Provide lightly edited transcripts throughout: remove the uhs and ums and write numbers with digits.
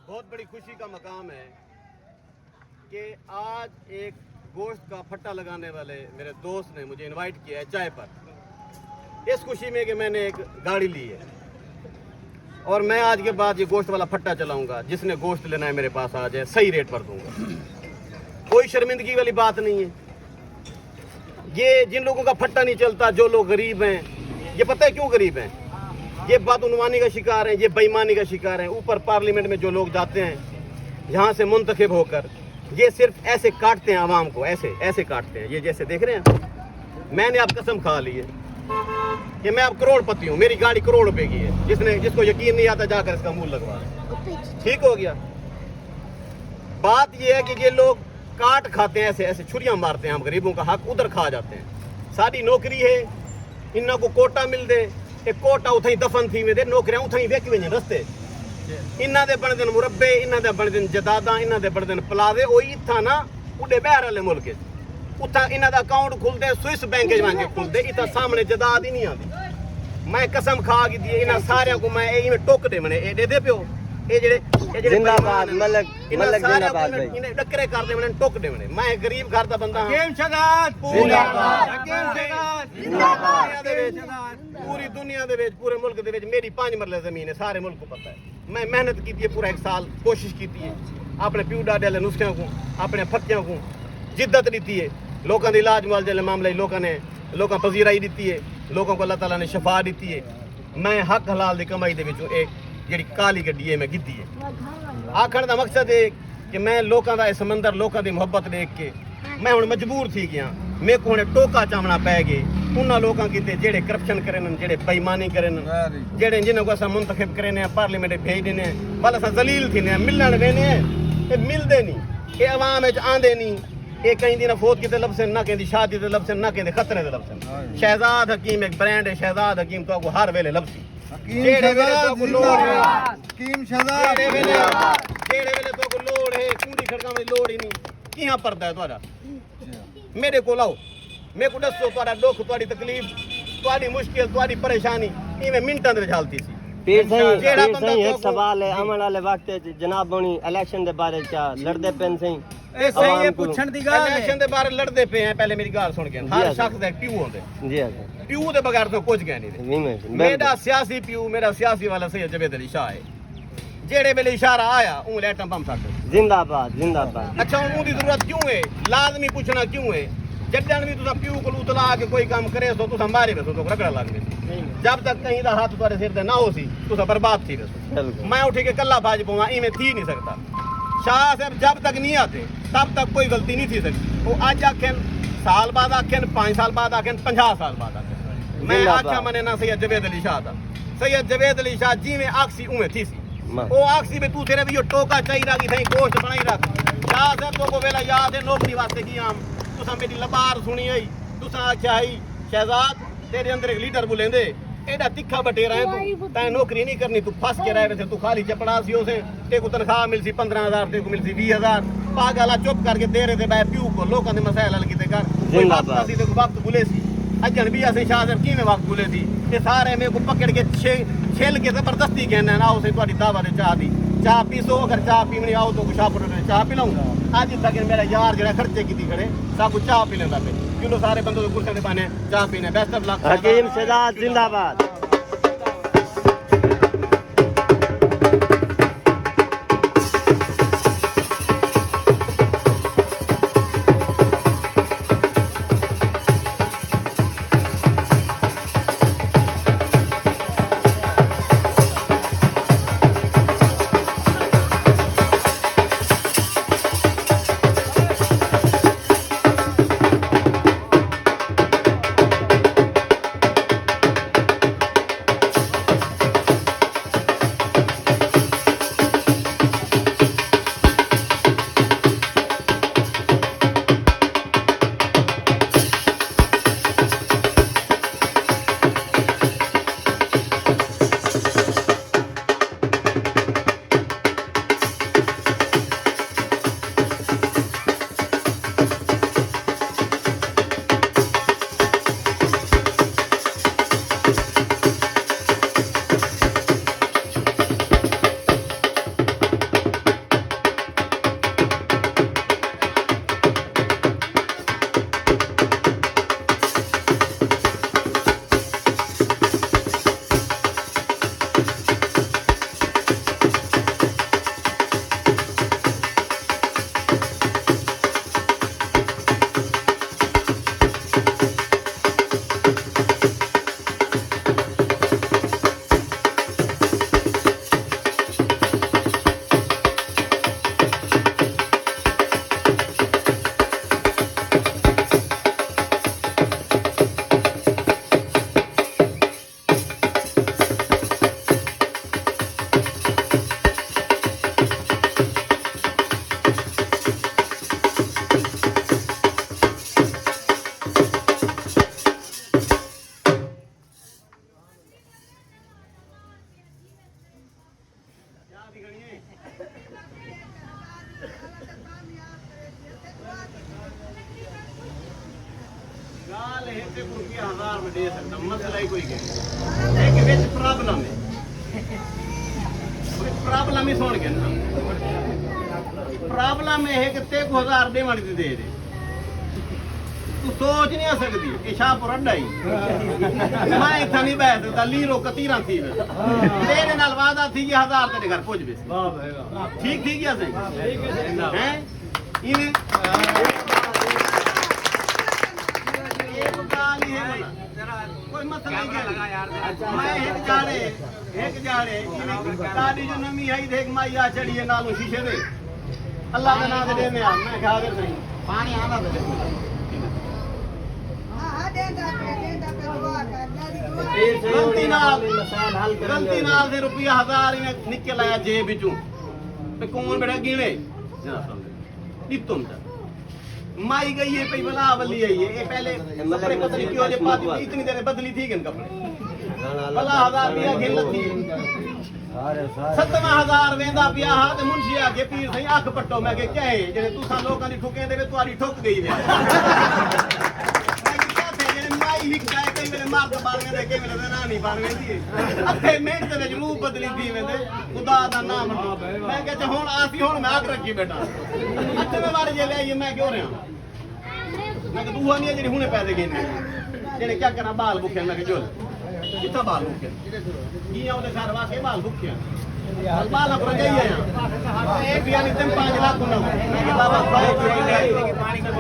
बहुत बड़ी खुशी का मकाम है कि आज एक गोश्त का फट्टा लगाने वाले मेरे दोस्त ने मुझे इनवाइट किया है चाय पर, इस खुशी में कि मैंने एक गाड़ी ली है और मैं आज के बाद ये गोश्त वाला फट्टा चलाऊंगा। जिसने गोश्त लेना है मेरे पास आ जाए, सही रेट पर दूंगा, कोई शर्मिंदगी वाली बात नहीं है। ये जिन लोगों का फट्टा नहीं चलता, जो लोग गरीब हैं, ये पता है क्यों गरीब हैं? ये बदउनवानी का शिकार हैं, ये बेईमानी का शिकार हैं। ऊपर पार्लियामेंट में जो लोग जाते हैं यहाँ से मुंतखब होकर, ये सिर्फ ऐसे काटते हैं आवाम को, ऐसे ऐसे काटते हैं। ये जैसे देख रहे हैं, मैंने अब कसम खा ली है कि मैं अब करोड़पति हूँ, मेरी गाड़ी करोड़ रुपए की है। जिसको यकीन नहीं आता जाकर इसका मूल लगवा, ठीक हो गया। बात ये है कि ये लोग काट खाते हैं, ऐसे ऐसे छुरियां मारते हैं, हम गरीबों का हक उधर खा जाते हैं। साड़ी नौकरी है, इन्हों को कोटा मिल दे, एक कोटा उथई दफन थी में दे, नौकरियां उथई वेक वे रस्ते। इन्हों दे बण दिन मुरब्बे, इन्हों दे बण दिन जदादा, इन्हों दे बण दिन प्लाजे। ओ इत्था ना उडे बहर वाले मुल्क उतना इन्हों का अकाउंट खुलते स्विस बैंक वांगे खुलते, इतना सामने जदाद ही नहीं आती। मैं कसम खा की दी इन्होंने सारे को मैं इवें टोकदे मने ए दे पियो ए जेड़े जिंदाबाद मलक मलक जिंदाबाद भाई इन्हें डकरे करदे मने टोकदे मने। मैं गरीब घर दा बंदा हां। हकीम शहजाद जिंदाबाद, हकीम शहजाद जिंदाबाद। पूरी दुनिया दे विच, पूरे मुल्क दे विच मेरी 5 मरले जमीन है, सारे मुल्क को पता है। मैं मेहनत की है पूरा 1 साल, कोशिश की है अपने प्यू डाडे वाले नुस्खियां को, अपने फक्कियां को जिद्दत दी है। लोगों के इलाज मुआवजे वाले मामले लोगों पजीराई दी है, लोगों को अल्लाह ताला ने शफा दी है। मैं हक हलाल की कमाई दे विचों एक जिहड़ी काली गड्डी है मैं गिद्दी है। आखण का मकसद है कि मैं लोगों का समंदर, लोगों की मुहब्बत देख के मैं हुण मजबूर थी गया। मेरे को हुण टोका चावना पै गए उन्होंने लोगों की जेड़े करप्शन करें, जेड़े बेईमानी करें, जेड़े जिन्होंने को मुंतखब करें, पार्लीमेंट भेज देने, बल अस जलील थी मिलन वेने, ये मिलते नहीं, ये अवाम आंदे नहीं। ये कहीं दिन फौत किते लफ्सन, ना कहीं शादी के लफ्सन, ना कहीं खतरे के लफ्सन। शहजाद हकीम एक ब्रांड है, शहजाद हकीम तो हर वेले लफ्सी हकीम शहजाद हकीम शहजाद जेड़े वेले तो को लोड़ है, कूड़ी खड़का में लोड़ ही नहीं। किहां परदा है तुम्हारा? मेरे को लाओ, मेरे को दसो तुम्हारा दुख, तुम्हारी तकलीफ, तुम्हारी मुश्किल, तुम्हारी परेशानी इवें मिनटां दे हालती सी। पीर सही एक सवाल है आने वाले वक्त जनाब होनी इलेक्शन के बारे क्या लड़दे पेन सही ए सही है पूछण दी गल इलेक्शन के बारे लड़दे पे हैं। पहले मेरी गाल सुन के, हर शख्स दे प्यू होंदे जी हां प्यू दे बगैर तो कुछ गया नहीं। मेरा सियासी प्यू, मेरा सियासी वाला शहजाद अली शाह है। जेड़े वेले इशारा आया ऊ एटम बम सट जिंदाबाद जिंदाबाद। अच्छा हूं दी जरूरत क्यों है? लाजमी पूछना क्यों है? जड्डन भी तुसा प्यू को उतला के कोई काम करे तो तुसा मारे बसो तो रगड़ा लगने। जब तक कहीं दा हाथ तुम्हारे सिर ते ना हो सी तुसा बर्बाद थी बसो। मैं उठ के कल्ला बाज पवा इवें थी नहीं सकता। शाह साहब जब तक नहीं आते तब तक कोई गलती नहीं थी सकती। वो आज आखें साल बाद आखें, 5 साल बाद आखें, 50 साल बाद आखें। मैं आख्या मने ना सैयद अली शाह था। सैयद अली शाह जी में आक्सी उमें थी सी ओ आक्सी में तू तेरे भी टोका चाहिए रखी थी, गोश्त बनाई रख। शाह साहब तो को वेला याद है नौकरी वास्ते की आम तुसा मेरी लबार सुनी आई, तुसा आख्या आई शहजाद तेरे अंदर एक लीडर बुलेंदे एडा तिखा बटेरा है तू, तैं नौकरी नहीं करनी, तू फंस के रह वैसे, तू खाली चपड़ा सी उसे, ते को तनख्वाह मिलसी 15,000, ते को मिलसी 20,000। पागल चुप करके दे रहे थे बै प्यू को लोगों के मसाइल हल कीते कर। कोई वक्त सी ते वक्त बुले सी अजन भी असें शाह साहब किवें वक्त बुले थी। ये सारे मेरे को पकड़ के छेल के जबरदस्ती कहना ना उसे तुम्हारी दावत चाह दी चाह पीसो, अगर चाह पीवनी आओ तो शाहपुर चाह पिलाऊंगा। आज तक मेरा यार जरा खर्चे की खड़े सब चाह पी लेंदा पे क्यों सारे बंदों को कुर्सी पाने चाह पीने। Best of luck. Hakeem Shahzad जिंदाबाद। ते रुपया 1000 में दे सकता मसला ही कोई है एक विच प्रॉब्लम है प्रॉब्लम ही सुन के ना प्रॉब्लम है कि ते को 1000 देवण दी दे दे तू सोच नहीं आ सकती कि शाहपुर अड्डा ही मैं इतना नहीं बैठ सकता लीरो कतीरा थी तेरे नाल वादा थी कि 1000 तेरे घर पहुंच बे ठीक ठीक है सही हैं इने एक गाल ही है कोई मसला नहीं लगा यार मैं एक जाड़े गाड़ी जो नमी आई देख माइया चढ़ी है नालू शीशे दे अल्लाह का नाम दे मैं खा कर नहीं पानी आना दे गलती नाल से रुपया 1000 इन्हें निकल आया जेब विचों ते कौन बेटा गिने तुम माई गई है पई बला वली आई है ये पहले कपड़े पता नहीं क्यों जे पाती इतनी देर बदली थी के कपड़े बला 1000 दिया खेल थी 7000 वेंदा पिया हा ते मुंशी आगे पीर सही अख पट्टो मैं के क्या है जेने तुसा लोकां दी ठुके देवे तुम्हारी ठुक गई है लिख जाए कई मेरे मार के बार में देखे मेरे ना नहीं बार में दी अथे मिनट दे विच मुंह बदली थी वेंदे खुदा दा नाम मैं कह हुन आसी हुन मैं आख रखी बेटा अथे में मार जे ले आई मैं क्यों रहा मैं तू नहीं जेडी हुने पैसे गेने जेने क्या करा बाल भुखे मैं के जोल कितना बाल भुखे की ओदे घर वाके बाल भुखे बाल पर गई है एक भी नहीं तुम 5 लाख ना मैं के बाबा पानी का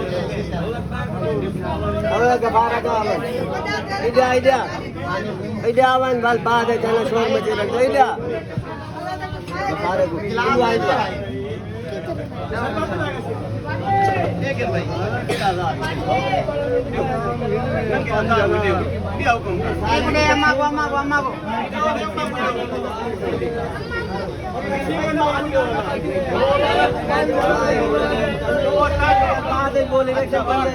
હવે ગફારા કા આવે ઈડા ઈડા ઈડા આવન બાલ બાદ है चलो शोर मचे रख दो ईदा गफारे को ईदा ईदा एक है भाई क्या आजाद क्या हुक्म एक ने अम्मा को बात बोले क्या बंदे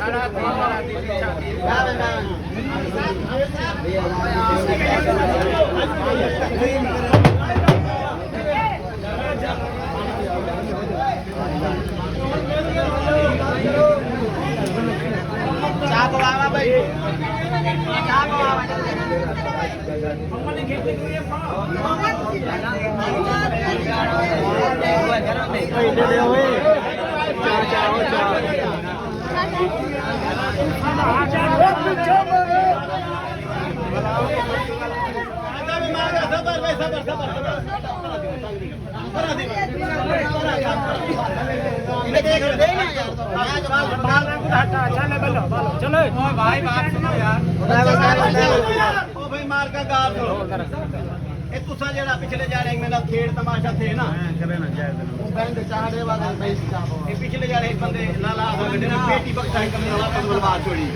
चाप वाला भाई चाप वाला चलो भाई बात सुनो यार ओ भाई मार का गाल सुनो ए तुसा जेड़ा पिछले जाड़े मेरा खेड़ तमाशा थे ना करे ना जाए बैंड चाहने वाला भाई ए पिछले जाड़े एक बंदे लाला गड्डे ने पेटी बक्सा कमरे वाला बलवा छोड़ी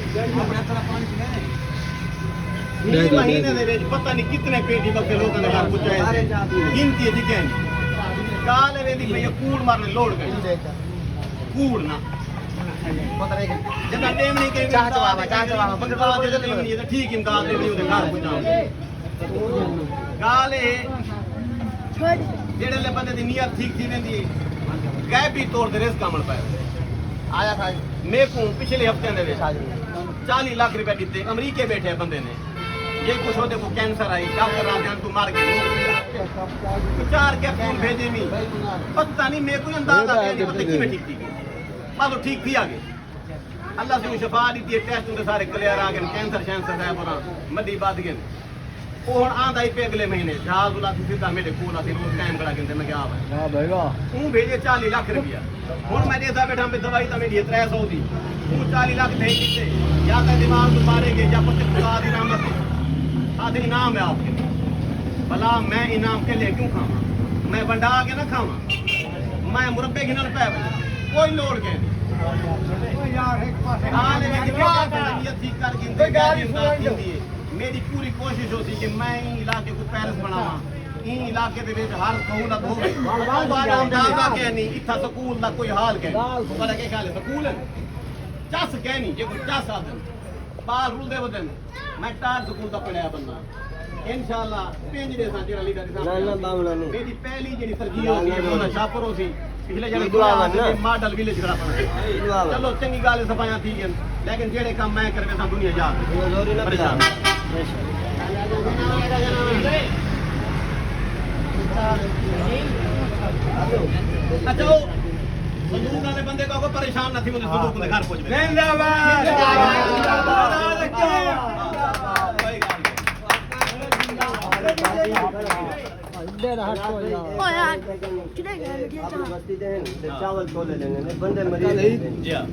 इस महीने दे विच पता नहीं कितने पेटी बक्से लोगों ने घर पहुंचाए गिनती है दिखे गाल वेंदी भई कूड़ मारने लोड गई कूड़ ना पता नहीं जदा टाइम नहीं के चाहवा बगवा दे नहीं तो ठीक इमदाद दे नहीं उधर घर पहुंचाओ गाल है जेड़े ले बंदे दी नियत ठीक थी वेंदी गैप भी तौर दे रिस्क अमल पाए आया था मैं को पिछले हफ्ते दे विच 40 लाख रुपए दिते अमेरिका बैठे बंदे ने ये कुछ होते को कैंसर आई डॉक्टर राजान तू मार गए 4 के फोन भेजे मी पता नहीं मेरे को अंदाजा नहीं पता कि मैं ठीक थी बालो ठीक थी आगे अल्लाह से शफा दी थी टेस्ट उनके सारे क्लियर आ गए कैंसर शैंसर है पूरा मदी बात गए वो हुन आंदा ही पे अगले महीने जहाज उला सीधा मेरे कोल आके रोज टाइम करा के मैं क्या हां भाई वाह तू भेजे 40 लाख रुपया हुन मैं देता बैठा पे दवाई तो मेरी 300 दी तू 40 लाख दे दीते या तो दिमाग तो मारेंगे या पत्ते खुदा दी रहमत आधे इनाम है आपके भला मैं इनाम के लिए क्यों खावा मैं बंडा के ना खावा मैं मुरब्बे गिनर पे कोई लोड़ के यार एक पासे हां ये ठीक कर गिनते गाड़ी मेरी पूरी कोशिश होती कि मैं इलाके को पैरिस बनावा ई इलाके दे विच हर सहूलत होवे बाड़ा अंदाजा के नहीं इथा स्कूल दा कोई हाल के पता के ख्याल है स्कूल चस के नहीं जे कोई चस आदन बाल रुलदे बदन मैं टार स्कूल दा पढ़या बंदा इंशाल्लाह पिंजरे सा जेड़ा लीडर ना ना बावला नहीं मेरी पहली जेडी तरजीह होती है वो शाहपुरों सी पिछले जने मॉडल विलेज करा पड़ा चलो चंगी गाल सफाया थी لیکن جڑے کام میں کرے سب دنیا جا زوری نہ پریشان اچھا وہ صندوق والے بندے کو پریشان نہ تھی مجھے صندوق کے گھر پہنچ گئے زندہ باد چاول چھولے لینے بندے مریض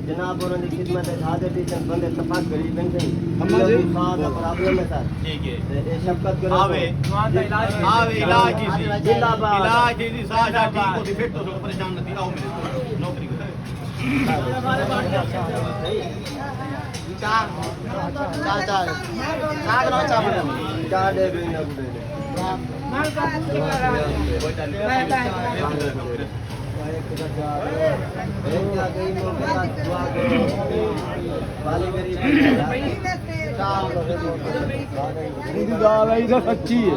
جناب اور کی خدمت ہے حاضر ٹیچر بندے تفاق غریب بنتے ہیں خاص پرابلم ہے سر ٹھیک ہے شفقت کرو آوے علاج کی زندہ باد علاج کی شہزاد ٹھیک ہوتی پھر تو پریشان نہ تھی آؤ میرے نوکری کو چار دے بھی نہ گڈے سچی ہے